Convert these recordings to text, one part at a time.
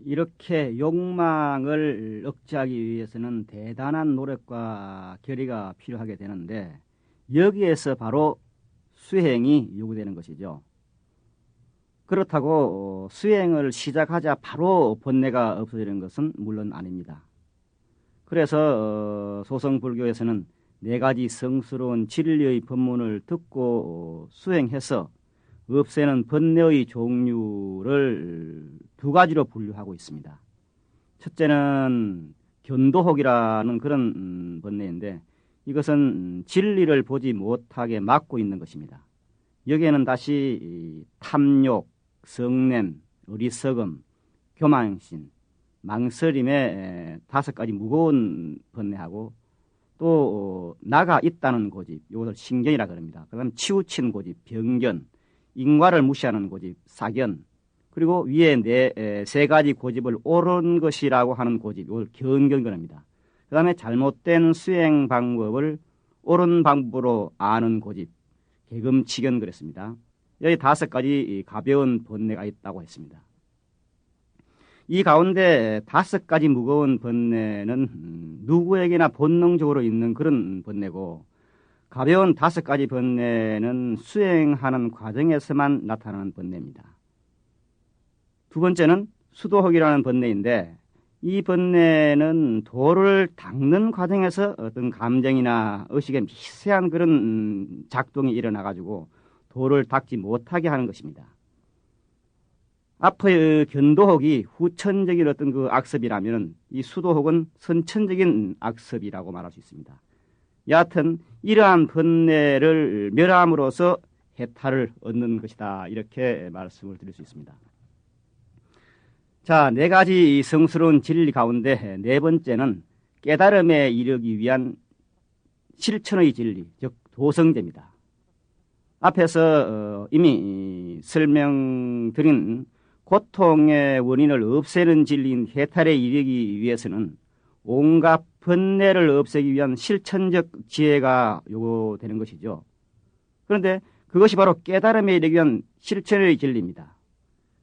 이렇게 욕망을 억제하기 위해서는 대단한 노력과 결의가 필요하게 되는데 여기에서 바로 수행이 요구되는 것이죠. 그렇다고 수행을 시작하자 바로 번뇌가 없어지는 것은 물론 아닙니다. 그래서 소성불교에서는 4가지 성스러운 진리의 법문을 듣고 수행해서 없애는 번뇌의 종류를 2가지로 분류하고 있습니다. 첫째는 견도혹이라는 그런 번뇌인데 이것은 진리를 보지 못하게 막고 있는 것입니다. 여기에는 다시 탐욕, 성냄, 어리석음, 교만심, 망설임의 5가지 무거운 번뇌하고 또 나가 있다는 고집, 이것을 신견이라 그럽니다. 그 다음 치우친 고집, 병견, 인과를 무시하는 고집, 사견, 그리고 위에 3가지 고집을 옳은 것이라고 하는 고집, 이걸 견견 그럽니다. 그 다음에 잘못된 수행 방법을 옳은 방법으로 아는 고집, 개금치견 그랬습니다. 여기 5가지 가벼운 번뇌가 있다고 했습니다. 이 가운데 5가지 무거운 번뇌는 누구에게나 본능적으로 있는 그런 번뇌고 가벼운 5가지 번뇌는 수행하는 과정에서만 나타나는 번뇌입니다. 2번째는 수도혹이라는 번뇌인데 이 번뇌는 도를 닦는 과정에서 어떤 감정이나 의식의 미세한 그런 작동이 일어나가지고 도를 닦지 못하게 하는 것입니다. 앞의 견도혹이 후천적인 어떤 그 악습이라면 이 수도혹은 선천적인 악습이라고 말할 수 있습니다. 여하튼 이러한 번뇌를 멸함으로써 해탈을 얻는 것이다. 이렇게 말씀을 드릴 수 있습니다. 자, 4가지 성스러운 진리 가운데 4번째는 깨달음에 이르기 위한 실천의 진리, 즉 도성제입니다. 앞에서 이미 설명드린 고통의 원인을 없애는 진리인 해탈에 이르기 위해서는 온갖 번뇌를 없애기 위한 실천적 지혜가 요구되는 것이죠. 그런데 그것이 바로 깨달음에 이르기 위한 실천의 진리입니다.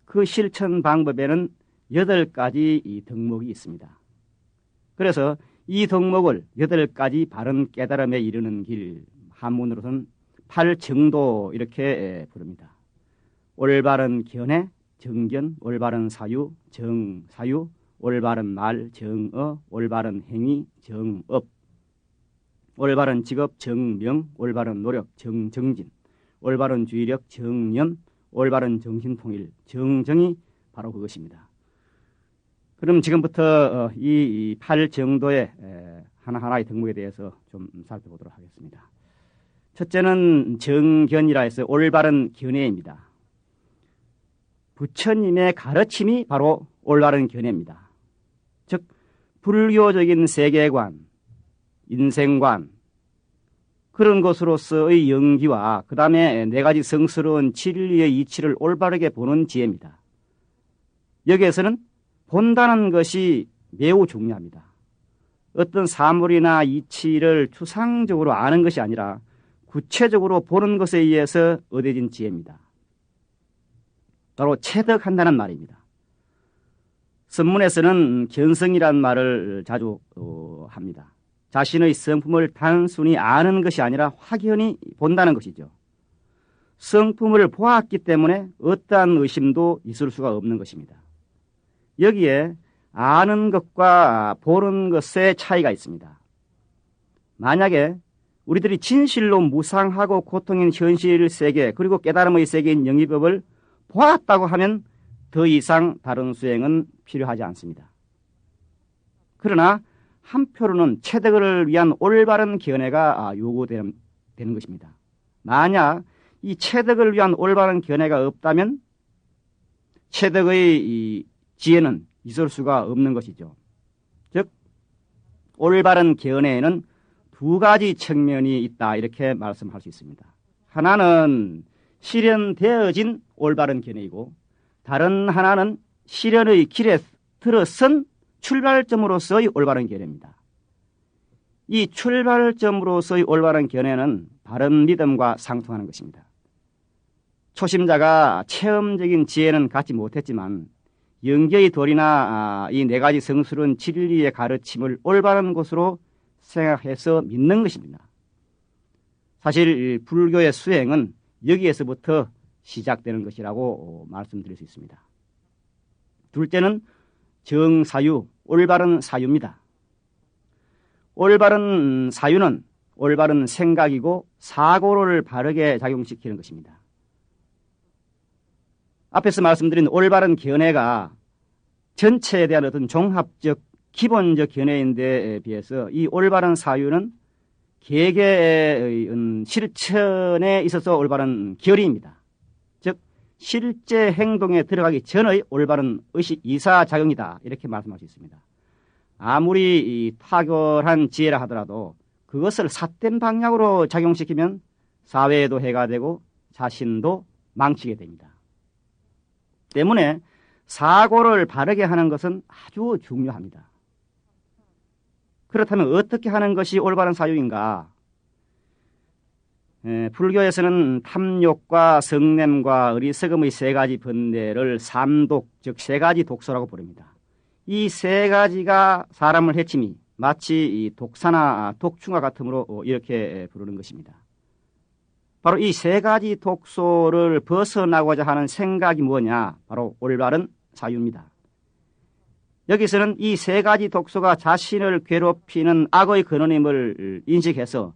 그 실천 방법에는 8가지 덕목이 있습니다. 그래서 이 덕목을 8가지 바른 깨달음에 이르는 길, 한문으로는 8정도 이렇게 부릅니다. 올바른 견해, 정견, 올바른 사유, 정사유, 올바른 말, 정어, 올바른 행위, 정업, 올바른 직업, 정명, 올바른 노력, 정정진, 올바른 주의력, 정념, 올바른 정신통일, 정정이 바로 그것입니다. 그럼 지금부터 이 8정도의 하나하나의 덕목에 대해서 좀 살펴보도록 하겠습니다. 첫째는 정견이라 해서 올바른 견해입니다. 부처님의 가르침이 바로 올바른 견해입니다. 즉 불교적인 세계관, 인생관 그런 것으로서의 연기와 그 다음에 4가지 성스러운 진리의 이치를 올바르게 보는 지혜입니다. 여기에서는 본다는 것이 매우 중요합니다. 어떤 사물이나 이치를 추상적으로 아는 것이 아니라 구체적으로 보는 것에 의해서 얻어진 지혜입니다. 바로 체득한다는 말입니다. 선문에서는 견성이라는 말을 자주 합니다. 자신의 성품을 단순히 아는 것이 아니라 확연히 본다는 것이죠. 성품을 보았기 때문에 어떠한 의심도 있을 수가 없는 것입니다. 여기에 아는 것과 보는 것의 차이가 있습니다. 만약에 우리들이 진실로 무상하고 고통인 현실 세계 그리고 깨달음의 세계인 영이법을 보았다고 하면 더 이상 다른 수행은 필요하지 않습니다. 그러나 한편으로는 체득을 위한 올바른 견해가 요구되는 것입니다. 만약 이 체득을 위한 올바른 견해가 없다면 체득의 이 지혜는 있을 수가 없는 것이죠. 즉 올바른 견해에는 2가지 측면이 있다 이렇게 말씀할 수 있습니다. 하나는 실현되어진 올바른 견해이고 다른 하나는 실현의 길에 들어선 출발점으로서의 올바른 견해입니다. 이 출발점으로서의 올바른 견해는 바른 믿음과 상통하는 것입니다. 초심자가 체험적인 지혜는 갖지 못했지만 영계의 도리나 이 네 가지 성스러운 진리의 가르침을 올바른 것으로 생각해서 믿는 것입니다. 사실 불교의 수행은 여기에서부터 시작되는 것이라고 말씀드릴 수 있습니다. 둘째는 정사유, 올바른 사유입니다. 올바른 사유는 올바른 생각이고 사고를 바르게 작용시키는 것입니다. 앞에서 말씀드린 올바른 견해가 전체에 대한 어떤 종합적 기본적 견해인데 비해서 이 올바른 사유는 계계의 실천에 있어서 올바른 결의입니다. 즉 실제 행동에 들어가기 전의 올바른 의식 이사작용이다, 이렇게 말씀할 수 있습니다. 아무리 탁월한 지혜라 하더라도 그것을 삿된 방향으로 작용시키면 사회에도 해가 되고 자신도 망치게 됩니다. 때문에 사고를 바르게 하는 것은 아주 중요합니다. 그렇다면 어떻게 하는 것이 올바른 사유인가? 불교에서는 탐욕과 성냄과 어리석음의 세 가지 번뇌를 삼독, 즉 세 가지 독소라고 부릅니다. 이 세 가지가 사람을 해침이 마치 독사나 독충과 같으므로 이렇게 부르는 것입니다. 바로 이 세 가지 독소를 벗어나고자 하는 생각이 뭐냐? 바로 올바른 사유입니다. 여기서는 이 세 가지 독소가 자신을 괴롭히는 악의 근원임을 인식해서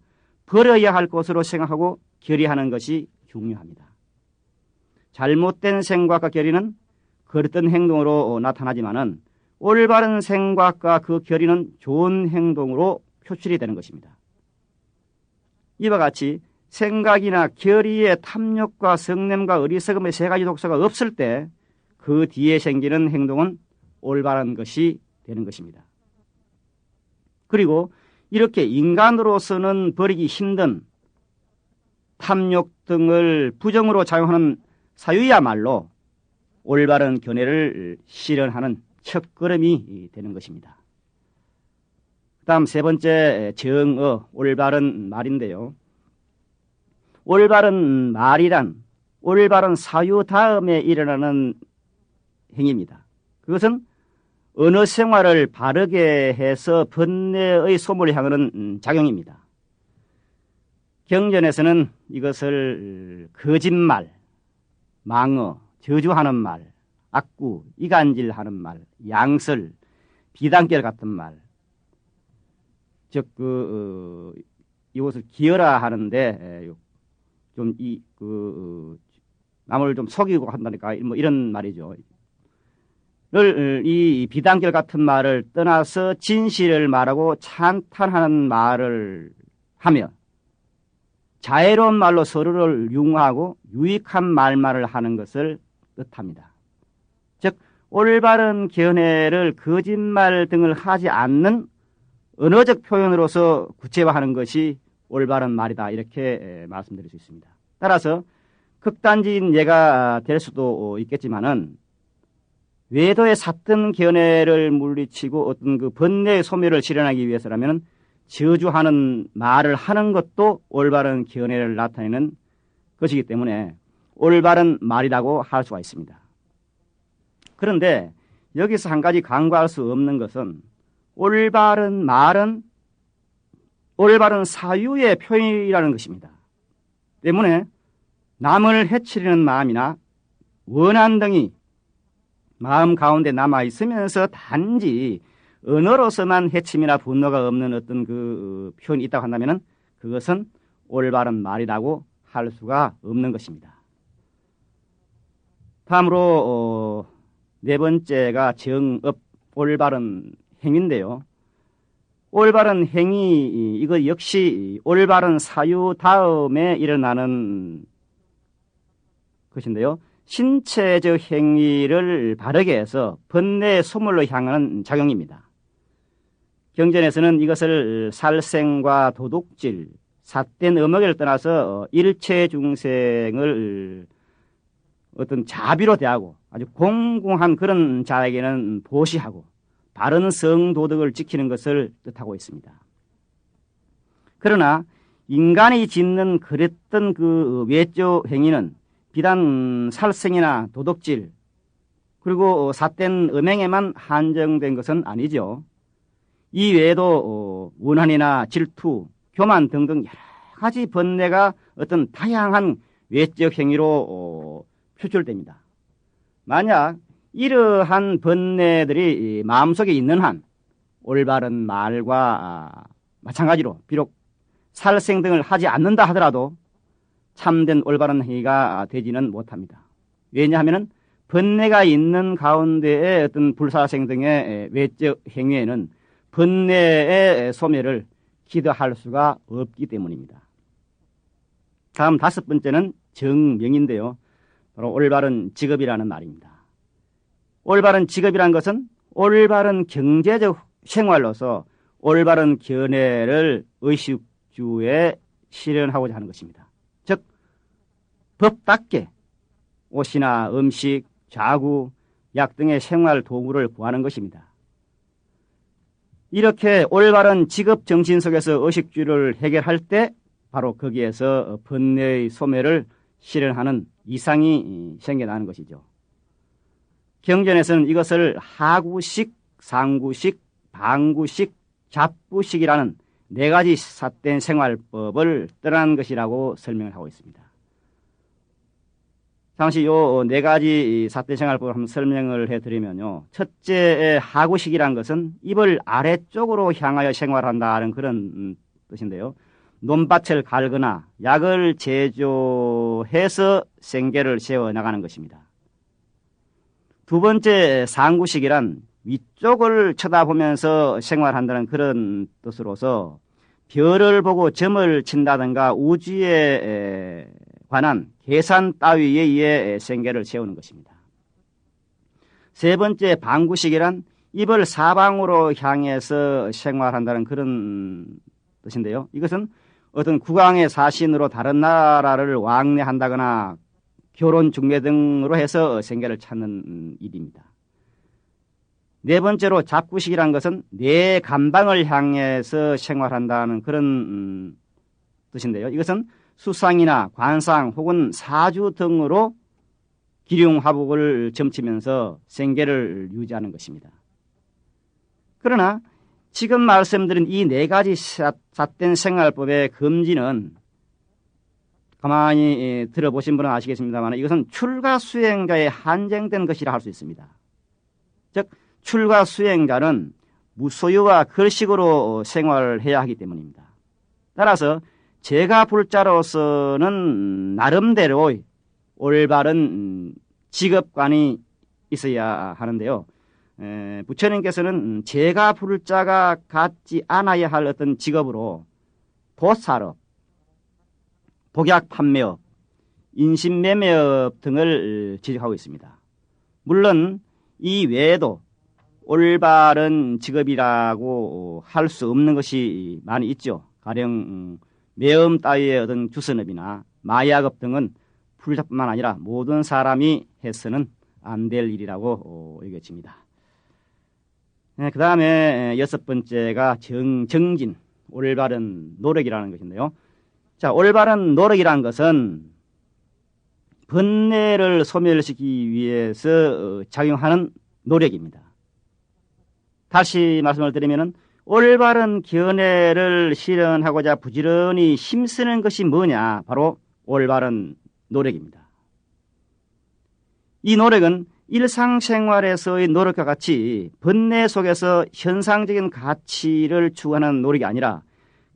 버려야 할 것으로 생각하고 결의하는 것이 중요합니다. 잘못된 생각과 결의는 그릇된 행동으로 나타나지만은 올바른 생각과 그 결의는 좋은 행동으로 표출이 되는 것입니다. 이와 같이 생각이나 결의의 탐욕과 성냄과 어리석음의 세 가지 독소가 없을 때 그 뒤에 생기는 행동은 올바른 것이 되는 것입니다. 그리고 이렇게 인간으로서는 버리기 힘든 탐욕 등을 부정으로 작용하는 사유야말로 올바른 견해를 실현하는 첫걸음이 되는 것입니다. 다음 세 번째 정어, 올바른 말인데요. 올바른 말이란 올바른 사유 다음에 일어나는 행위입니다. 그것은 언어 생활을 바르게 해서 번뇌의 소멸을 향하는 작용입니다. 경전에서는 이것을 거짓말, 망어, 저주하는 말, 악구, 이간질하는 말, 양설, 비단결 같은 말, 즉 이것을 기어라 하는데 좀 남을 좀 속이고 한다니까 뭐 이런 말이죠. 이 비단결 같은 말을 떠나서 진실을 말하고 찬탄하는 말을 하며 자애로운 말로 서로를 융화하고 유익한 말말을 하는 것을 뜻합니다. 즉 올바른 견해를 거짓말 등을 하지 않는 언어적 표현으로서 구체화하는 것이 올바른 말이다, 이렇게 말씀드릴 수 있습니다. 따라서 극단적인 예가 될 수도 있겠지만은 외도의 삿된 견해를 물리치고 어떤 그 번뇌의 소멸을 실현하기 위해서라면 저주하는 말을 하는 것도 올바른 견해를 나타내는 것이기 때문에 올바른 말이라고 할 수가 있습니다. 그런데 여기서 한 가지 간과할 수 없는 것은 올바른 말은 올바른 사유의 표현이라는 것입니다. 때문에 남을 해치려는 마음이나 원한 등이 마음 가운데 남아 있으면서 단지 언어로서만 해침이나 분노가 없는 어떤 그 표현이 있다고 한다면 그것은 올바른 말이라고 할 수가 없는 것입니다. 다음으로 네 번째가 정업, 올바른 행위인데요. 올바른 행위, 이거 역시 올바른 사유 다음에 일어나는 것인데요. 신체적 행위를 바르게 해서 번뇌의 소멸로 향하는 작용입니다. 경전에서는 이것을 살생과 도둑질, 삿된 음악을 떠나서 일체 중생을 어떤 자비로 대하고 아주 공공한 그런 자에게는 보시하고 바른 성도덕을 지키는 것을 뜻하고 있습니다. 그러나 인간이 짓는 그랬던 그 외적 행위는 비단 살생이나 도둑질, 그리고 삿된 음행에만 한정된 것은 아니죠. 이 외에도 원한이나 질투, 교만 등등 여러 가지 번뇌가 어떤 다양한 외적 행위로 표출됩니다. 만약 이러한 번뇌들이 마음속에 있는 한 올바른 말과 마찬가지로 비록 살생 등을 하지 않는다 하더라도 참된 올바른 행위가 되지는 못합니다. 왜냐하면 번뇌가 있는 가운데의 어떤 불사생 등의 외적 행위에는 번뇌의 소멸을 기대할 수가 없기 때문입니다. 다음 5번째는 정명인데요. 바로 올바른 직업이라는 말입니다. 올바른 직업이란 것은 올바른 경제적 생활로서 올바른 견해를 의식주에 실현하고자 하는 것입니다. 즉 법답게 옷이나 음식, 자구, 약 등의 생활 도구를 구하는 것입니다. 이렇게 올바른 직업 정신 속에서 의식주를 해결할 때 바로 거기에서 번뇌의 소멸을 실현하는 이상이 생겨나는 것이죠. 경전에서는 이것을 하구식, 상구식, 방구식, 잡구식이라는 4가지 삿된 생활법을 떠난 것이라고 설명을 하고 있습니다. 잠시 요 4가지 삿된 생활법을 한번 설명을 해드리면요. 첫째, 하구식이란 것은 입을 아래쪽으로 향하여 생활한다는 그런 뜻인데요. 논밭을 갈거나 약을 제조해서 생계를 세워나가는 것입니다. 두 번째, 상구식이란 위쪽을 쳐다보면서 생활한다는 그런 뜻으로서 별을 보고 점을 친다든가 우주에 관한 계산 따위에 의해 생계를 세우는 것입니다. 세 번째, 방구식이란 입을 사방으로 향해서 생활한다는 그런 뜻인데요. 이것은 어떤 국왕의 사신으로 다른 나라를 왕래한다거나 결혼 중매 등으로 해서 생계를 찾는 일입니다. 네 번째로 잡구식이란 것은 내 감방을 향해서 생활한다는 그런 뜻인데요. 이것은 수상이나 관상 혹은 사주 등으로 기륭화복을 점치면서 생계를 유지하는 것입니다. 그러나 지금 말씀드린 이 4가지 삿된 생활법의 금지는 가만히 들어보신 분은 아시겠습니다만 이것은 출가 수행자에 한정된 것이라 할 수 있습니다. 즉 출가 수행자는 무소유와 걸식으로 생활해야 하기 때문입니다. 따라서 제가 불자로서는 나름대로 올바른 직업관이 있어야 하는데요. 부처님께서는 제가 불자가 갖지 않아야 할 어떤 직업으로 도살업, 복약 판매업, 인신매매업 등을 지적하고 있습니다. 물론 이 외에도 올바른 직업이라고 할 수 없는 것이 많이 있죠. 가령 매음 따위의 어떤 주선업이나 마약업 등은 불자뿐만 아니라 모든 사람이 해서는 안 될 일이라고 여겨집니다. 그 다음에 6번째가 정진, 올바른 노력이라는 것인데요. 자, 올바른 노력이라는 것은 번뇌를 소멸시키기 위해서 작용하는 노력입니다. 다시 말씀을 드리면은 올바른 견해를 실현하고자 부지런히 힘쓰는 것이 뭐냐? 바로 올바른 노력입니다. 이 노력은 일상생활에서의 노력과 같이 번뇌 속에서 현상적인 가치를 추구하는 노력이 아니라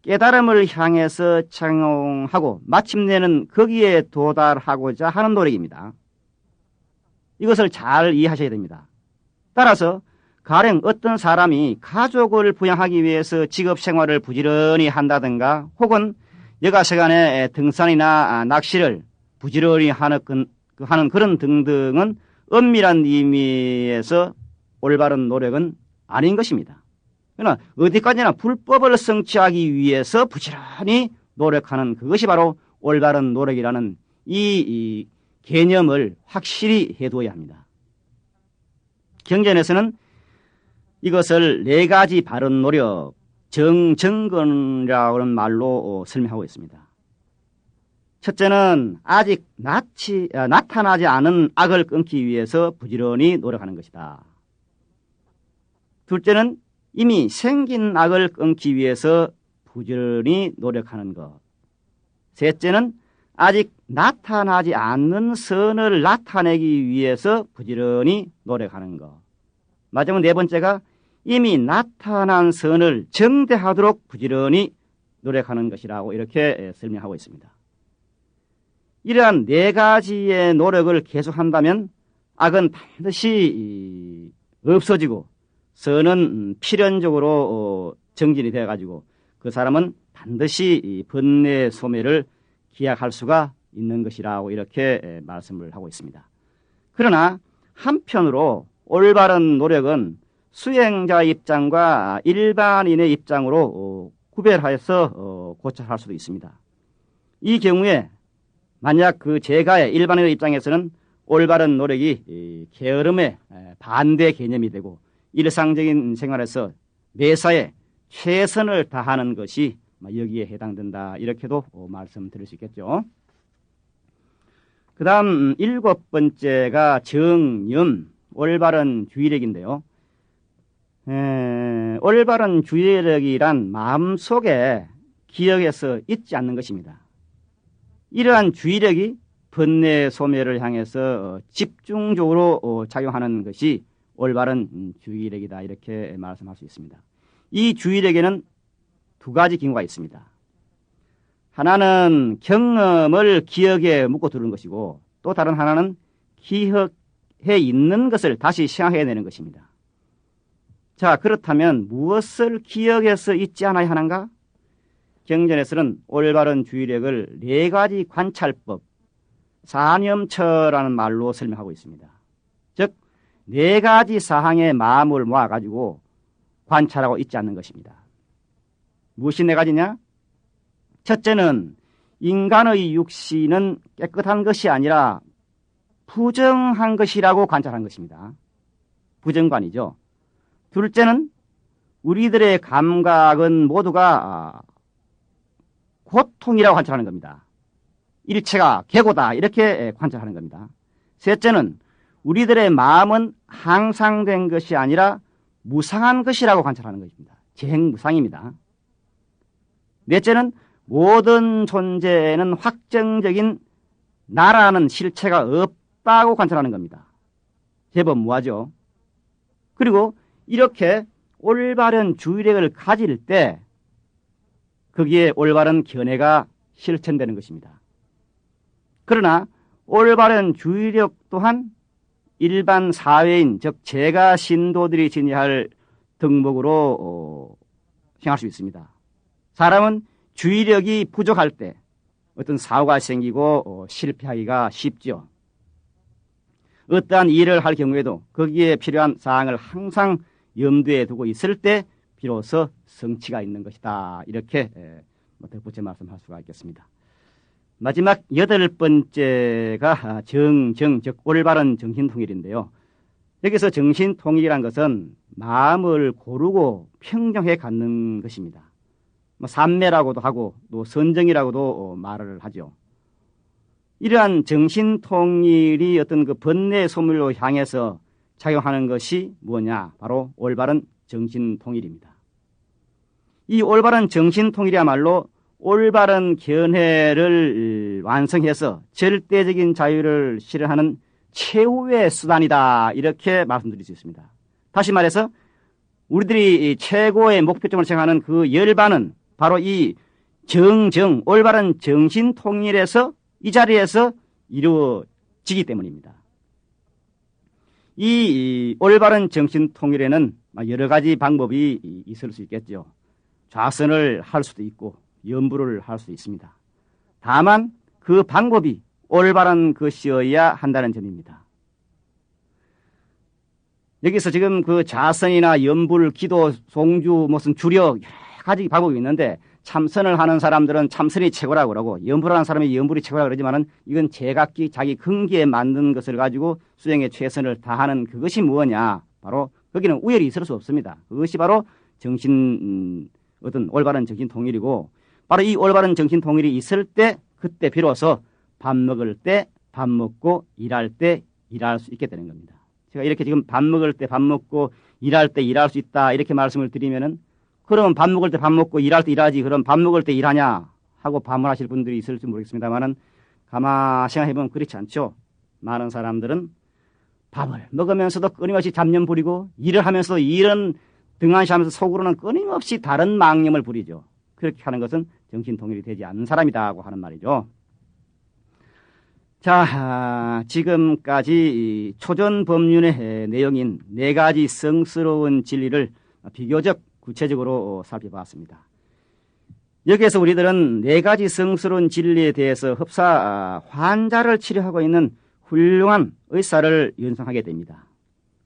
깨달음을 향해서 창용하고 마침내는 거기에 도달하고자 하는 노력입니다. 이것을 잘 이해하셔야 됩니다. 따라서 가령 어떤 사람이 가족을 부양하기 위해서 직업생활을 부지런히 한다든가 혹은 여가시간에 등산이나 낚시를 부지런히 하는 그런 등등은 엄밀한 의미에서 올바른 노력은 아닌 것입니다. 그러나 어디까지나 불법을 성취하기 위해서 부지런히 노력하는 그것이 바로 올바른 노력이라는 이 개념을 확실히 해두어야 합니다. 경전에서는 이것을 4가지 바른 노력, 정정근이라는 말로 설명하고 있습니다. 첫째는 아직 나타나지 않은 악을 끊기 위해서 부지런히 노력하는 것이다. 둘째는 이미 생긴 악을 끊기 위해서 부지런히 노력하는 것. 셋째는 아직 나타나지 않는 선을 나타내기 위해서 부지런히 노력하는 것. 마지막 네 번째가 이미 나타난 선을 정대하도록 부지런히 노력하는 것이라고 이렇게 설명하고 있습니다. 이러한 네 가지의 노력을 계속한다면 악은 반드시 없어지고 선은 필연적으로 정진이 되어가지고 그 사람은 반드시 번뇌 소멸을 기약할 수가 있는 것이라고 이렇게 말씀을 하고 있습니다. 그러나 한편으로 올바른 노력은 수행자 입장과 일반인의 입장으로 구별하여서 고찰할 수도 있습니다. 이 경우에 만약 그 제가의 일반인의 입장에서는 올바른 노력이 게으름의 반대 개념이 되고 일상적인 생활에서 매사에 최선을 다하는 것이 여기에 해당된다. 이렇게도 말씀드릴 수 있겠죠. 그 다음 일곱 번째가 정념, 올바른 주의력인데요. 올바른 주의력이란 마음속에 기억에서 잊지 않는 것입니다. 이러한 주의력이 번뇌 소멸을 향해서 집중적으로 작용하는 것이 올바른 주의력이다. 이렇게 말씀할 수 있습니다. 이 주의력에는 두 가지 경우가 있습니다. 하나는 경험을 기억에 묶어 두는 것이고 또 다른 하나는 기억해 있는 것을 다시 생각해내는 것입니다. 자, 그렇다면 무엇을 기억해서 잊지 않아야 하는가? 경전에서는 올바른 주의력을 네 가지 관찰법, 사념처라는 말로 설명하고 있습니다. 즉, 네 가지 사항의 마음을 모아가지고 관찰하고 있지 않는 것입니다. 무엇이 네 가지냐? 첫째는 인간의 육신은 깨끗한 것이 아니라 부정한 것이라고 관찰한 것입니다. 부정관이죠. 둘째는 우리들의 감각은 모두가 고통이라고 관찰하는 겁니다. 일체가 객오다 이렇게 관찰하는 겁니다. 셋째는 우리들의 마음은 항상된 것이 아니라 무상한 것이라고 관찰하는 것입니다. 재행무상입니다. 넷째는 모든 존재에는 확정적인 나라는 실체가 없다고 관찰하는 겁니다. 제법 무하죠. 그리고 이렇게 올바른 주의력을 가질 때 거기에 올바른 견해가 실천되는 것입니다. 그러나 올바른 주의력 또한 일반 사회인, 즉 제가 신도들이 지니할 덕목으로 행할 수 있습니다. 사람은 주의력이 부족할 때 어떤 사고가 생기고 실패하기가 쉽죠. 어떠한 일을 할 경우에도 거기에 필요한 사항을 항상 염두에 두고 있을 때 비로소 성취가 있는 것이다. 이렇게 덧붙여 말씀할 수가 있겠습니다. 마지막 여덟 번째가 정정, 즉 올바른 정신통일인데요. 여기서 정신통일이란 것은 마음을 고르고 평정해 갖는 것입니다. 삼매라고도 하고 또 선정이라고도 말을 하죠. 이러한 정신통일이 어떤 그 번뇌 소멸로 향해서 작용하는 것이 뭐냐? 바로 올바른 정신통일입니다. 이 올바른 정신통일이야말로 올바른 견해를 완성해서 절대적인 자유를 실현하는 최후의 수단이다. 이렇게 말씀드릴 수 있습니다. 다시 말해서 우리들이 최고의 목표점을 생각하는 그 열반은 바로 이 올바른 정신통일에서 이 자리에서 이루어지기 때문입니다. 이 올바른 정신통일에는 여러 가지 방법이 있을 수 있겠죠. 좌선을 할 수도 있고 염불을 할 수 있습니다. 다만 그 방법이 올바른 것이어야 한다는 점입니다. 여기서 지금 그 자선이나 염불, 기도, 송주, 무슨 주력 여러 가지 방법이 있는데 참선을 하는 사람들은 참선이 최고라고 그러고 염불하는 사람이 염불이 최고라고 그러지만은 이건 제각기 자기 근기에 맞는 것을 가지고 수행에 최선을 다하는 그것이 무엇냐? 바로 거기는 우열이 있을 수 없습니다. 그것이 바로 어떤 올바른 정신 통일이고 바로 이 올바른 정신 통일이 있을 때 그때 비로소 밥 먹을 때 밥 먹고 일할 때 일할 수 있게 되는 겁니다. 제가 이렇게 지금 밥 먹을 때 밥 먹고 일할 때 일할 수 있다 이렇게 말씀을 드리면은 그럼 밥 먹을 때 밥 먹고 일할 때 일하지 그럼 밥 먹을 때 일하냐 하고 반문하실 분들이 있을지 모르겠습니다만은 가만히 생각해보면 그렇지 않죠. 많은 사람들은 밥을 먹으면서도 끊임없이 잡념 부리고 일을 하면서도 일은 등한시하면서 속으로는 끊임없이 다른 망념을 부리죠. 그렇게 하는 것은 정신 통일이 되지 않는 사람이다고 하는 말이죠. 자, 지금까지 초전 법륜의 내용인 4가지 성스러운 진리를 비교적 구체적으로 살펴봤습니다. 여기에서 우리들은 4가지 성스러운 진리에 대해서 흡사 환자를 치료하고 있는 훌륭한 의사를 연상하게 됩니다.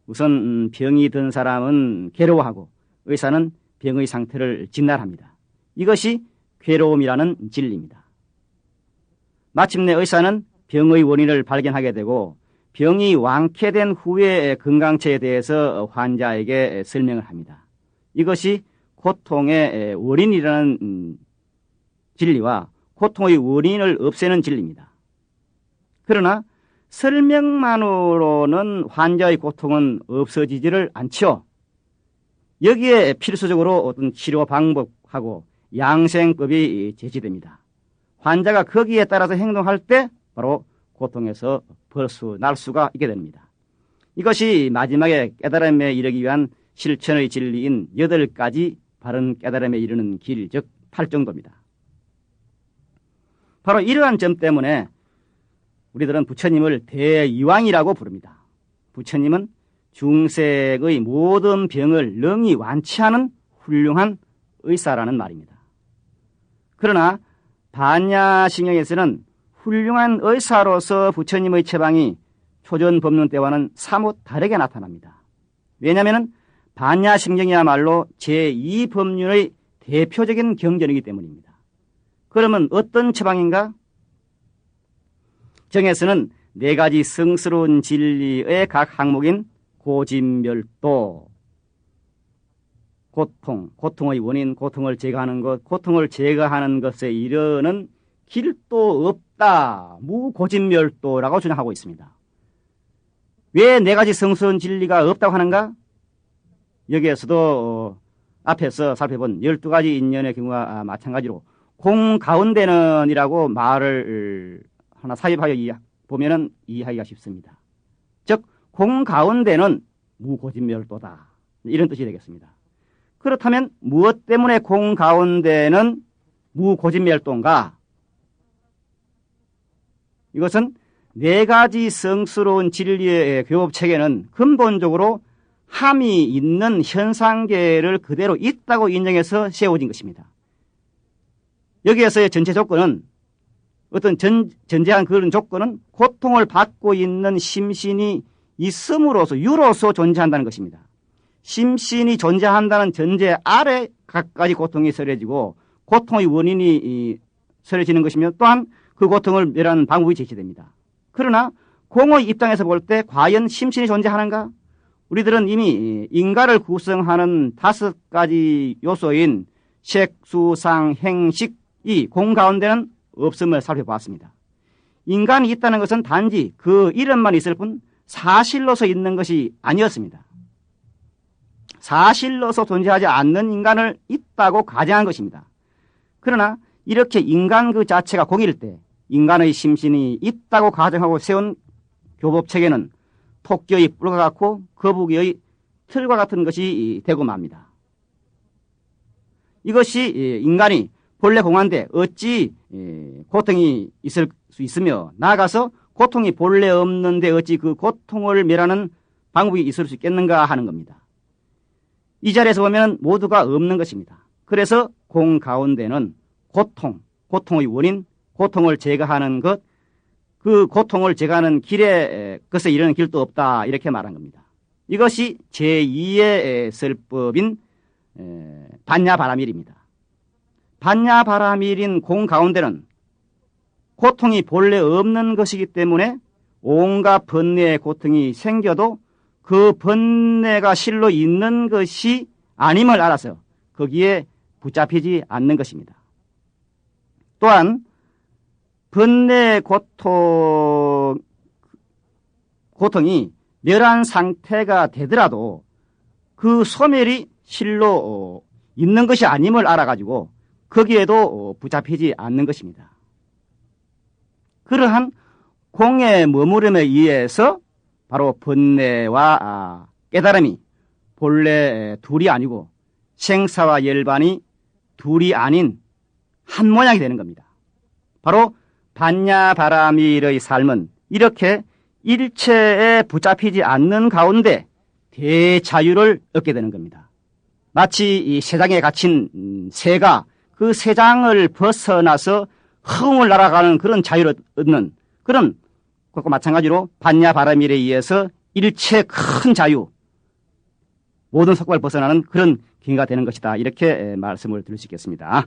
우선 병이 든 사람은 괴로워하고 의사는 병의 상태를 진단합니다. 이것이 괴로움이라는 진리입니다. 마침내 의사는 병의 원인을 발견하게 되고 병이 완쾌된 후의 건강체에 대해서 환자에게 설명을 합니다. 이것이 고통의 원인이라는 진리와 고통의 원인을 없애는 진리입니다. 그러나 설명만으로는 환자의 고통은 없어지지를 않죠. 여기에 필수적으로 어떤 치료 방법하고 양생법이 제시됩니다. 환자가 거기에 따라서 행동할 때 바로 고통에서 벗어날 수가 있게 됩니다. 이것이 마지막에 깨달음에 이르기 위한 실천의 진리인 8가지 바른 깨달음에 이르는 길, 즉 8정도입니다. 바로 이러한 점 때문에 우리들은 부처님을 대이왕이라고 부릅니다. 부처님은 중생의 모든 병을 능히 완치하는 훌륭한 의사라는 말입니다. 그러나 반야신경에서는 훌륭한 의사로서 부처님의 처방이 초전 법륜 때와는 사뭇 다르게 나타납니다. 왜냐하면 반야신경이야말로 제2법륜의 대표적인 경전이기 때문입니다. 그러면 어떤 처방인가? 정에서는 4가지 성스러운 진리의 각 항목인 고진멸도, 고통, 고통의 원인, 고통을 제거하는 것, 고통을 제거하는 것에 이르는 길도 없다. 무고진멸도라고 주장하고 있습니다. 왜 4가지 성스러운 진리가 없다고 하는가? 여기에서도 앞에서 살펴본 12가지 인연의 경우와 마찬가지로 공 가운데는 이라고 말을 하나 삽입하여 보면은 이해하기가 쉽습니다. 즉, 공 가운데는 무고진멸도다. 이런 뜻이 되겠습니다. 그렇다면 무엇 때문에 공 가운데는 무고진멸도인가? 이것은 4가지 성스러운 진리의 교법체계는 근본적으로 함이 있는 현상계를 그대로 있다고 인정해서 세워진 것입니다. 여기에서의 전체 조건은 어떤 전제한 그런 조건은 고통을 받고 있는 심신이 있음으로써 유로서 존재한다는 것입니다. 심신이 존재한다는 전제 아래 각가지 고통이 서려지고 고통의 원인이 서려지는 것이며 또한 그 고통을 멸하는 방법이 제시됩니다. 그러나 공의 입장에서 볼 때 과연 심신이 존재하는가? 우리들은 이미 인간을 구성하는 5가지 요소인 색, 수, 상, 행, 식, 공 가운데는 없음을 살펴봤습니다. 인간이 있다는 것은 단지 그 이름만 있을 뿐 사실로서 있는 것이 아니었습니다. 사실로서 존재하지 않는 인간을 있다고 가정한 것입니다. 그러나 이렇게 인간 그 자체가 공일 때 인간의 심신이 있다고 가정하고 세운 교법체계는 토끼의 뿔과 같고 거북이의 틀과 같은 것이 되고 맙니다. 이것이 인간이 본래 공한데 어찌 고통이 있을 수 있으며 나아가서 고통이 본래 없는데 어찌 그 고통을 멸하는 방법이 있을 수 있겠는가 하는 겁니다. 이 자리에서 보면 모두가 없는 것입니다. 그래서 공 가운데는 고통의 원인, 고통을 제거하는 것, 그 고통을 제거하는 길에 것에 이르는 길도 없다 이렇게 말한 겁니다. 이것이 제2의 설법인 반야바라밀입니다. 반야바라밀인 공 가운데는 고통이 본래 없는 것이기 때문에 온갖 번뇌의 고통이 생겨도 그 번뇌가 실로 있는 것이 아님을 알아서 거기에 붙잡히지 않는 것입니다. 또한 번뇌 고통이 멸한 상태가 되더라도 그 소멸이 실로 있는 것이 아님을 알아가지고 거기에도 붙잡히지 않는 것입니다. 그러한 공의 머무름에 의해서 바로 번뇌와 깨달음이 본래 둘이 아니고 생사와 열반이 둘이 아닌 한 모양이 되는 겁니다. 바로 반야바라밀의 삶은 이렇게 일체에 붙잡히지 않는 가운데 대자유를 얻게 되는 겁니다. 마치 이 세장에 갇힌 새가 그 세장을 벗어나서 허공을 날아가는 그런 자유를 얻는 그런 것과 마찬가지로 반야바라밀에 의해서 일체 큰 자유, 모든 속박을 벗어나는 그런 경계가 되는 것이다. 이렇게 말씀을 드릴 수 있겠습니다.